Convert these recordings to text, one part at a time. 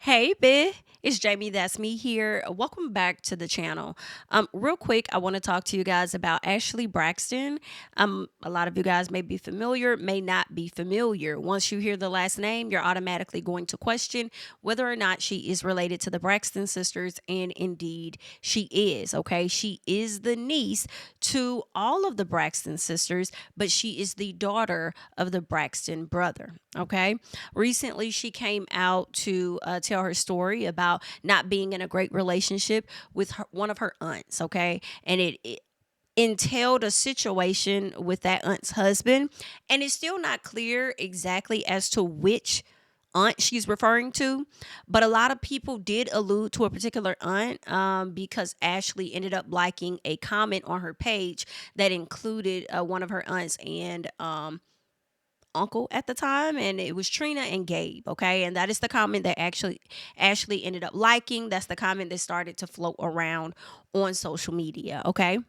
Hey, Bih. It's JamiThatsMe here. Welcome back to the channel. Real quick, I want to talk to you guys about Ashlee Braxton. A lot of you guys may be familiar, may not be familiar. Once you hear the last name, you're automatically going to question whether or not she is related to the Braxton sisters, and indeed she is. Okay, she is the niece to all of the Braxton sisters, but she is the daughter of the Braxton brother. Okay, recently she came out to tell her story about not being in a great relationship with one of her aunts. Okay, and it entailed a situation with that aunt's husband, and it's still not clear exactly as to which aunt she's referring to, but a lot of people did allude to a particular aunt, because Ashlee ended up liking a comment on her page that included one of her aunts and uncle at the time, and it was Trina and Gabe. Okay, and that is the comment that actually Ashlee ended up liking. That's the comment that started to float around on social media. Okay,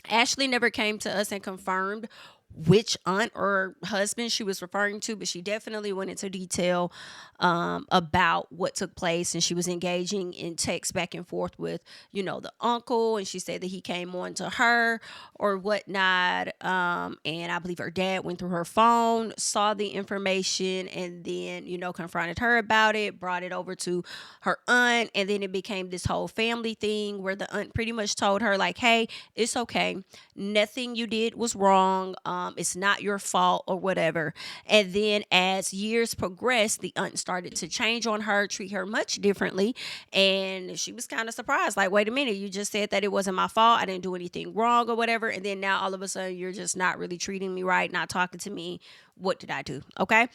Ashlee never came to us and confirmed which aunt or husband she was referring to, but she definitely went into detail about what took place. And she was engaging in text back and forth with, the uncle. And she said that he came on to her or whatnot. And I believe her dad went through her phone, saw the information, and then, confronted her about it, brought it over to her aunt. And then it became this whole family thing where the aunt pretty much told her, like, hey, it's okay. Nothing you did was wrong. It's not your fault or whatever. And then as years progressed, the aunt started to change on her, treat her much differently. And she was kind of surprised, like, wait a minute, you just said that it wasn't my fault. I didn't do anything wrong or whatever. And then now all of a sudden you're just not really treating me right, not talking to me. What did I do? Okay.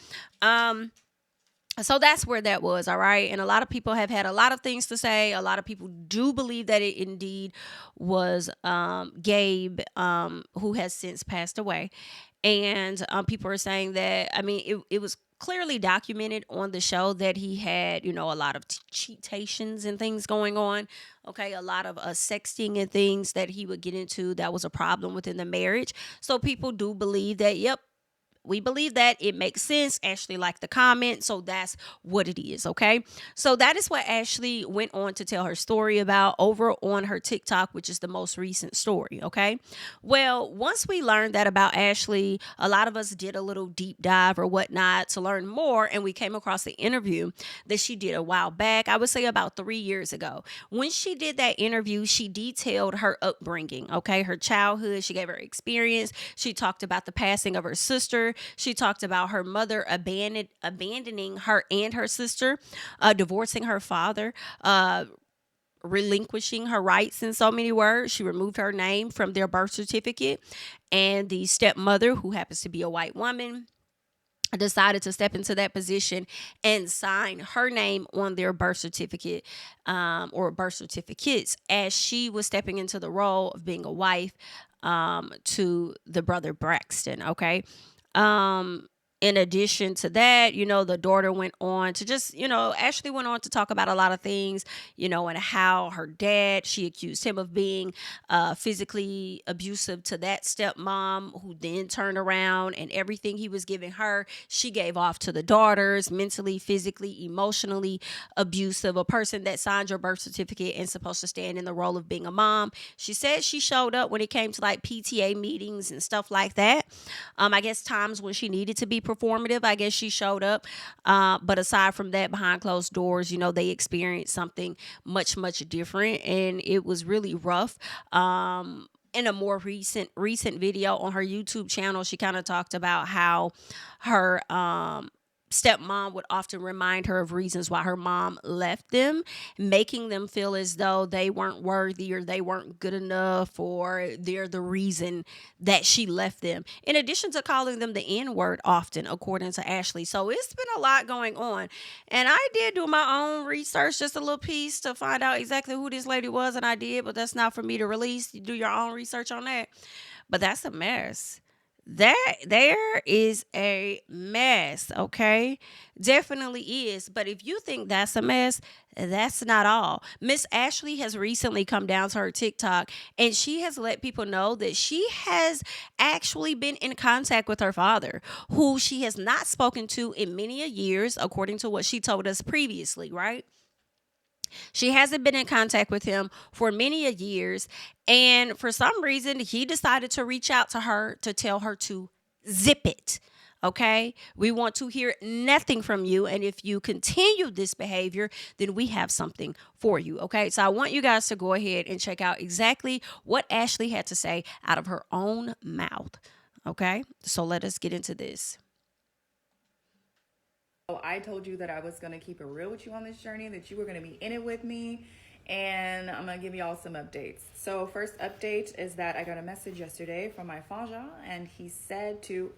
So that's where that was. All right. And a lot of people have had a lot of things to say. A lot of people do believe that it indeed was Gabe, who has since passed away. And people are saying that, I mean, it was clearly documented on the show that he had, a lot of cheatations and things going on. Okay. A lot of sexting and things that he would get into that was a problem within the marriage. So people do believe that, yep, we believe that. It makes sense. Ashlee liked the comment, so that's what it is. Okay, so that is what Ashlee went on to tell her story about over on her TikTok, which is the most recent story. Okay, well, once we learned that about Ashlee, a lot of us did a little deep dive or whatnot to learn more, and we came across the interview that she did a while back. I would say about 3 years ago. When she did that interview, she detailed her upbringing. Okay, her childhood. She gave her experience. She talked about the passing of her sister. She talked about her mother abandoning her and her sister, divorcing her father, relinquishing her rights. In so many words, she removed her name from their birth certificate, and the stepmother, who happens to be a white woman, decided to step into that position and sign her name on their birth certificate, or birth certificates, as she was stepping into the role of being a wife, to the brother Braxton. Okay. Um, in addition to that, the daughter went on to just, Ashlee went on to talk about a lot of things, and how her dad, she accused him of being physically abusive to that stepmom, who then turned around and everything he was giving her, she gave off to the daughters, mentally, physically, emotionally abusive, a person that signed your birth certificate and supposed to stand in the role of being a mom. She said she showed up when it came to like PTA meetings and stuff like that. I guess times when she needed to be performative, I guess she showed up. But aside from that, behind closed doors, they experienced something much, much different. And it was really rough. In a more recent video on her YouTube channel, she kind of talked about how her stepmom would often remind her of reasons why her mom left them, making them feel as though they weren't worthy or they weren't good enough or they're the reason that she left them. In addition to calling them the N word often, according to Ashlee. So it's been a lot going on. And I did do my own research, just a little piece to find out exactly who this lady was. And I did, but that's not for me to release. You do your own research on that. But that's a mess. That there is a mess, okay? Definitely is. But if you think that's a mess, that's not all. Miss Ashlee has recently come down to her TikTok and she has let people know that she has actually been in contact with her father, who she has not spoken to in many a years, according to what she told us previously, right? She hasn't been in contact with him for many a years. And for some reason, he decided to reach out to her to tell her to zip it. Okay. We want to hear nothing from you. And if you continue this behavior, then we have something for you. Okay. So I want you guys to go ahead and check out exactly what Ashlee had to say out of her own mouth. Okay. So let us get into this. I told you that I was going to keep it real with you on this journey, that you were going to be in it with me, and I'm going to give y'all some updates. So, first update is that I got a message yesterday from my Faja, and he said to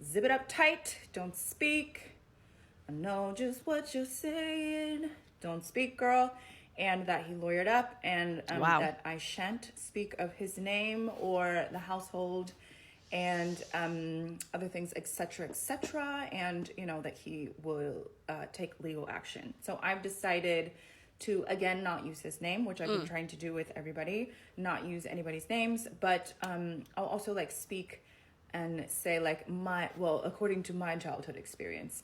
zip it up tight, don't speak. I know just what you're saying, don't speak, girl. And that he lawyered up, and Wow. that I shan't speak of his name or the household and other things, etc., etc., and that he will take legal action. So I've decided to again not use his name, which I've been trying to do with everybody, not use anybody's names, but I'll also like speak and say like according to my childhood experience.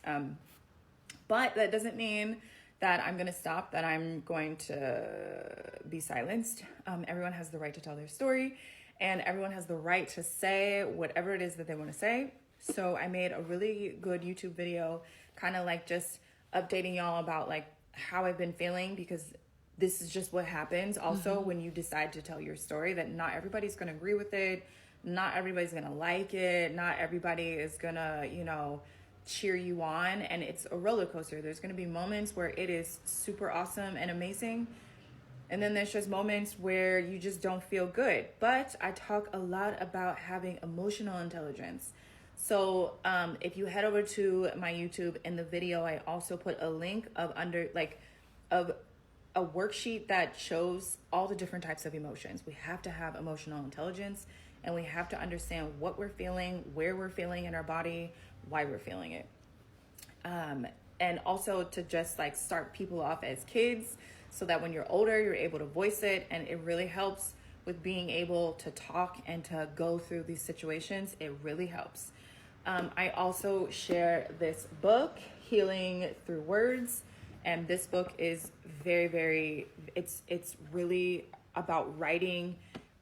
But that doesn't mean that I'm going to stop, that I'm going to be silenced. Everyone has the right to tell their story, and everyone has the right to say whatever it is that they want to say. So I made a really good YouTube video, kind of like just updating y'all about like how I've been feeling, because this is just what happens also when you decide to tell your story, that not everybody's going to agree with it. Not everybody's going to like it. Not everybody is going to, cheer you on, and it's a roller coaster. There's going to be moments where it is super awesome and amazing, and then there's just moments where you just don't feel good. But I talk a lot about having emotional intelligence. So if you head over to my YouTube, in the video I also put a link of a worksheet that shows all the different types of emotions. We have to have emotional intelligence, and we have to understand what we're feeling, where we're feeling in our body, why we're feeling it. And also to just like start people off as kids, so that when you're older, you're able to voice it. And it really helps with being able to talk and to go through these situations. It really helps. I also share this book, Healing Through Words. And this book is very, very, it's really about writing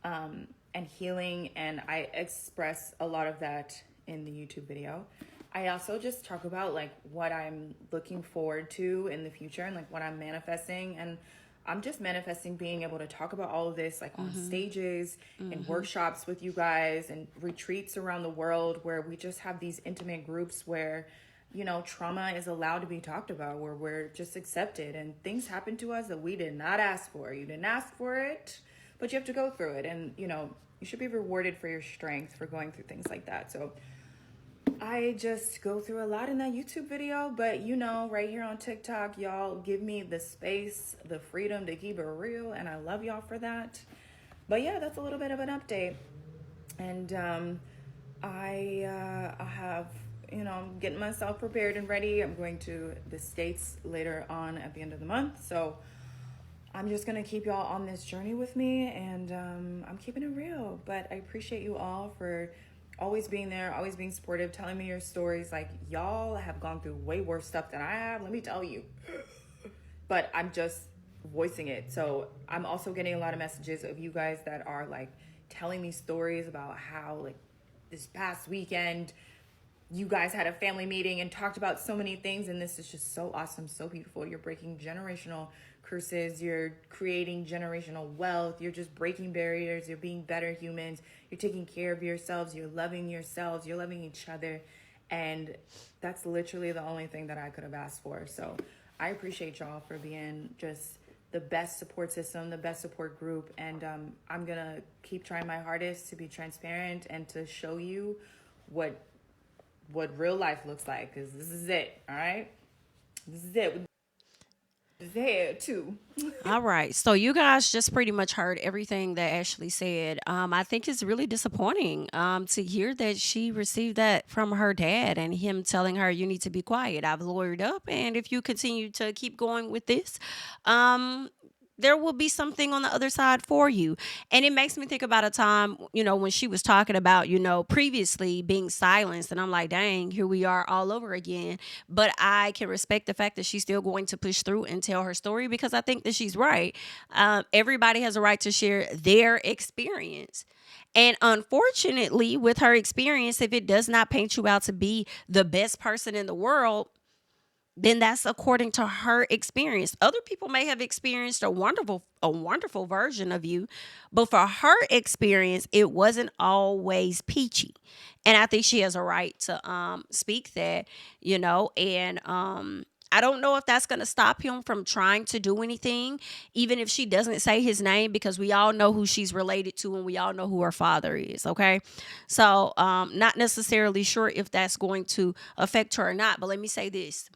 and healing. And I express a lot of that in the YouTube video. I also just talk about like what I'm looking forward to in the future, and like what I'm manifesting. And I'm just manifesting being able to talk about all of this like on stages and workshops with you guys, and retreats around the world, where we just have these intimate groups where trauma is allowed to be talked about, where we're just accepted, and things happen to us that we did not ask for. You didn't ask for it, but you have to go through it. And you should be rewarded for your strength for going through things like that. So I just go through a lot in that YouTube video, but right here on TikTok, y'all give me the space, the freedom to keep it real, and I love y'all for that. But yeah, that's a little bit of an update. And I have, I'm getting myself prepared and ready. I'm going to the States later on at the end of the month, so I'm just gonna keep y'all on this journey with me, and I'm keeping it real. But I appreciate you all for always being there, always being supportive, telling me your stories. Like, y'all have gone through way worse stuff than I have, let me tell you. But I'm just voicing it. So I'm also getting a lot of messages of you guys that are like telling me stories about how like this past weekend you guys had a family meeting and talked about so many things, and this is just so awesome, so beautiful. You're breaking generational curses, you're creating generational wealth, you're just breaking barriers, you're being better humans, you're taking care of yourselves, you're loving yourselves, you're loving each other. And that's literally the only thing that I could have asked for. So I appreciate y'all for being just the best support system, the best support group. And I'm gonna keep trying my hardest to be transparent and to show you what real life looks like, because this is it. All right, this is it. There too. All right. So you guys just pretty much heard everything that Ashlee said. I think it's really disappointing to hear that she received that from her dad and him telling her, you need to be quiet. I've lawyered up. And if you continue to keep going with this, um, there will be something on the other side for you. And it makes me think about a time, when she was talking about, previously being silenced. And I'm like, dang, here we are all over again. But I can respect the fact that she's still going to push through and tell her story because I think that she's right. Everybody has a right to share their experience. And unfortunately, with her experience, if it does not paint you out to be the best person in the world, then that's according to her experience. Other people may have experienced a wonderful version of you, but for her experience, it wasn't always peachy. And I think she has a right to speak that, and I don't know if that's going to stop him from trying to do anything, even if she doesn't say his name, because we all know who she's related to and we all know who her father is. Okay. So, not necessarily sure if that's going to affect her or not, but let me say this.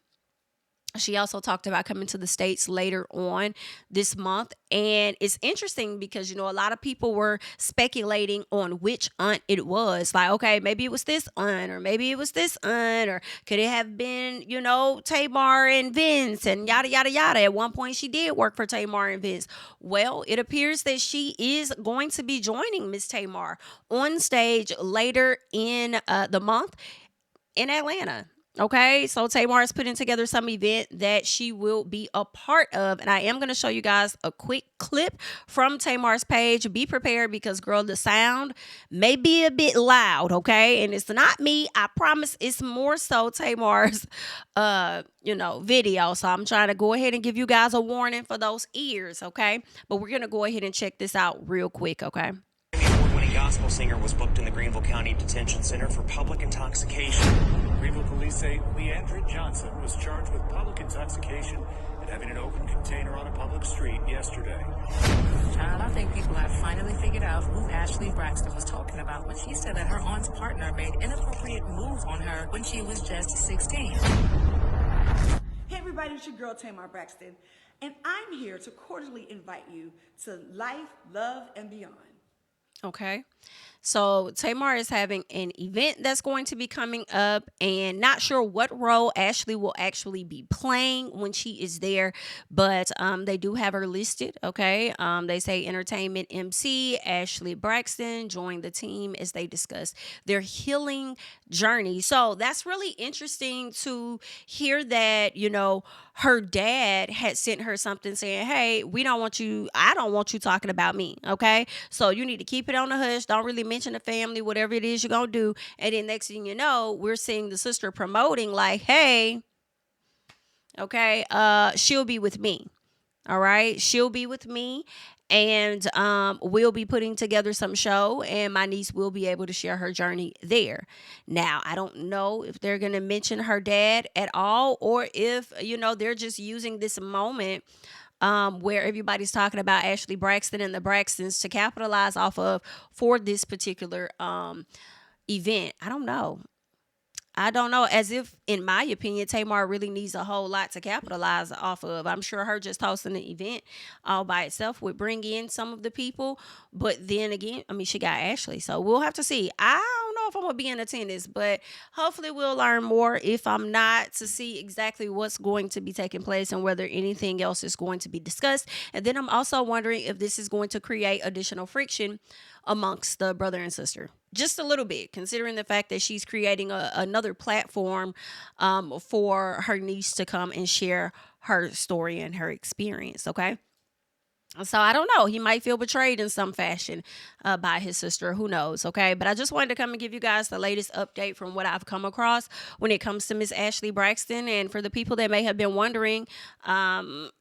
She also talked about coming to the States later on this month. And it's interesting because, a lot of people were speculating on which aunt it was. Like, okay, maybe it was this aunt, or maybe it was this aunt, or could it have been, Tamar and Vince and yada, yada, yada. At one point, she did work for Tamar and Vince. Well, it appears that she is going to be joining Miss Tamar on stage later in the month in Atlanta. Okay, so Tamar is putting together some event that she will be a part of, and I am going to show you guys a quick clip from Tamar's page. Be prepared because, girl, the sound may be a bit loud. Okay, and it's not me. I promise. It's more so Tamar's, video. So I'm trying to go ahead and give you guys a warning for those ears. Okay, but we're gonna go ahead and check this out real quick. Okay. Award-winning gospel singer was booked in the Greenville County Detention Center for public intoxication. Greenville police say Leandra Johnson was charged with public intoxication and having an open container on a public street yesterday. Child, I think people have finally figured out who Ashlee Braxton was talking about when she said that her aunt's partner made inappropriate moves on her when she was just 16. Hey everybody, it's your girl Tamar Braxton, and I'm here to cordially invite you to life, love, and beyond. Okay. So Tamar is having an event that's going to be coming up, and not sure what role Ashlee will actually be playing when she is there, but they do have her listed. Okay. They say entertainment MC Ashlee Braxton joined the team as they discuss their healing journey. So that's really interesting to hear that, her dad had sent her something saying, hey, I don't want you talking about me. Okay. So you need to keep it on the hush. Don't really mention the family, whatever it is you're going to do. And then next thing you know, we're seeing the sister promoting like, hey, okay, she'll be with me. All right. She'll be with me. And we'll be putting together some show, and my niece will be able to share her journey there. Now, I don't know if they're going to mention her dad at all, or if, they're just using this moment where everybody's talking about Ashlee Braxton and the Braxtons to capitalize off of for this particular event. I don't know. As if, in my opinion, Tamar really needs a whole lot to capitalize off of. I'm sure her just hosting the event all by itself would bring in some of the people. But then again, I mean, she got Ashlee. So we'll have to see. I don't know if I'm going to be in attendance, but hopefully we'll learn more if I'm not, to see exactly what's going to be taking place and whether anything else is going to be discussed. And then I'm also wondering if this is going to create additional friction amongst the brother and sister. Just a little bit, considering the fact that she's creating another platform for her niece to come and share her story and her experience. Okay. So I don't know. He might feel betrayed in some fashion by his sister. Who knows? Okay. But I just wanted to come and give you guys the latest update from what I've come across when it comes to Miss Ashlee Braxton. And for the people that may have been wondering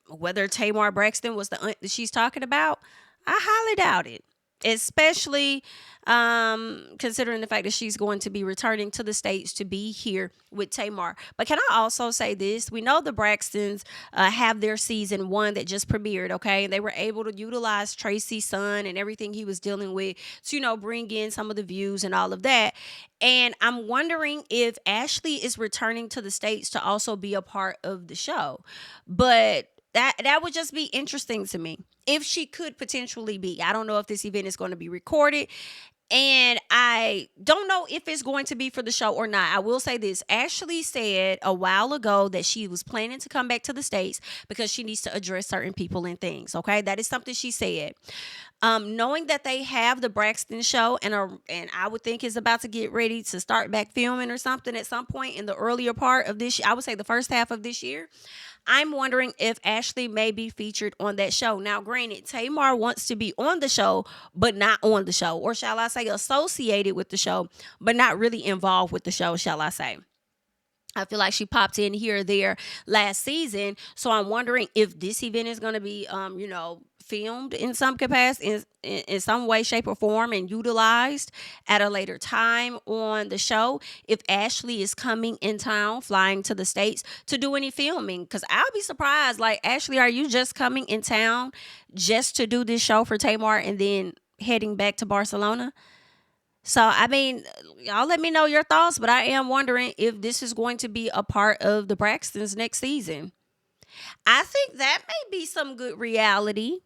whether Tamar Braxton was the aunt that she's talking about, I highly doubt it. Especially considering the fact that she's going to be returning to the States to be here with Tamar. But can I also say this? We know the Braxtons have their season 1 that just premiered, okay? And they were able to utilize Traci's son and everything he was dealing with to, bring in some of the views and all of that. And I'm wondering if Ashlee is returning to the States to also be a part of the show. But That would just be interesting to me if she could potentially be. I don't know if this event is going to be recorded, and I don't know if it's going to be for the show or not. I will say this. Ashlee said a while ago that she was planning to come back to the States because she needs to address certain people and things. Okay, that is something she said. Knowing that they have the Braxton show and I would think is about to get ready to start back filming or something at some point in the earlier part of this, I would say the first half of this year, I'm wondering if Ashlee may be featured on that show. Now, granted, Tamar wants to be on the show, but not on the show. Or shall I say associated with the show, but not really involved with the show, shall I say. I feel like she popped in here or there last season. So I'm wondering if this event is going to be, filmed in some capacity, in some way, shape, or form, and utilized at a later time on the show. If Ashlee is coming in town, flying to the States to do any filming, because I'll be surprised. Like, Ashlee, are you just coming in town just to do this show for Tamar and then heading back to Barcelona? So, I mean, y'all let me know your thoughts, but I am wondering if this is going to be a part of the Braxtons next season. I think that may be some good reality.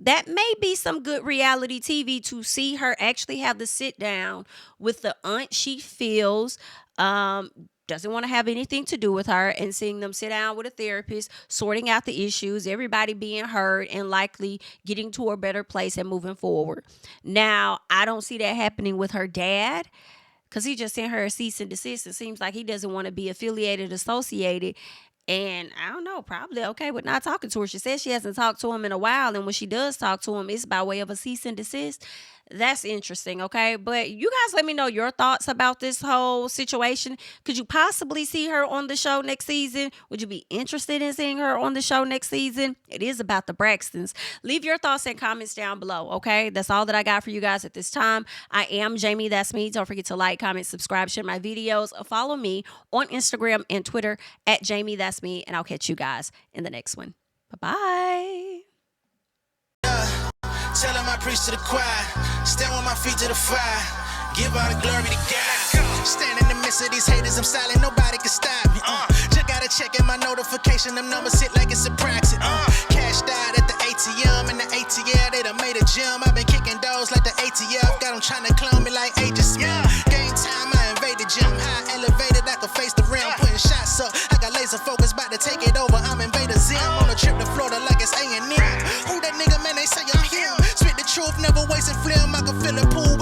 That may be some good reality TV to see her actually have the sit down with the aunt she feels doesn't want to have anything to do with her, and seeing them sit down with a therapist, sorting out the issues, everybody being heard, and likely getting to a better place and moving forward. Now, I don't see that happening with her dad, because he just sent her a cease and desist. It seems like he doesn't want to be affiliated, associated. And I don't know, probably okay with not talking to her. She says she hasn't talked to him in a while. And when she does talk to him, it's by way of a cease and desist. That's interesting, okay? But you guys let me know your thoughts about this whole situation. Could you possibly see her on the show next season? Would you be interested in seeing her on the show next season? It is about the Braxtons. Leave your thoughts and comments down below, okay? That's all that I got for you guys at this time. I am JamiThatsMe. Don't forget to like, comment, subscribe, share my videos. Follow me on Instagram and Twitter at JamiThatsMe. And I'll catch you guys in the next one. Bye-bye. Tell him I preach to the choir. Stand with my feet to the fire. Give all the glory to God. Stand in the midst of these haters, I'm silent, nobody can stop me. Just gotta check in my notification, them numbers hit like it's a Braxton. Cash died at the ATM, and the ATL, they done made a gym. I've been kicking doors like the ATF, got them trying to clone me like Agent Smith. Game time, I invaded gym, high elevated, I can face the rim. Putting shots up, I got laser focus, about to take it over, I'm Invader Zim. On a trip to Florida like it's A&M. Who that nigga, man, they say I'm him. Spit the truth, never wasting film, I can feel the pool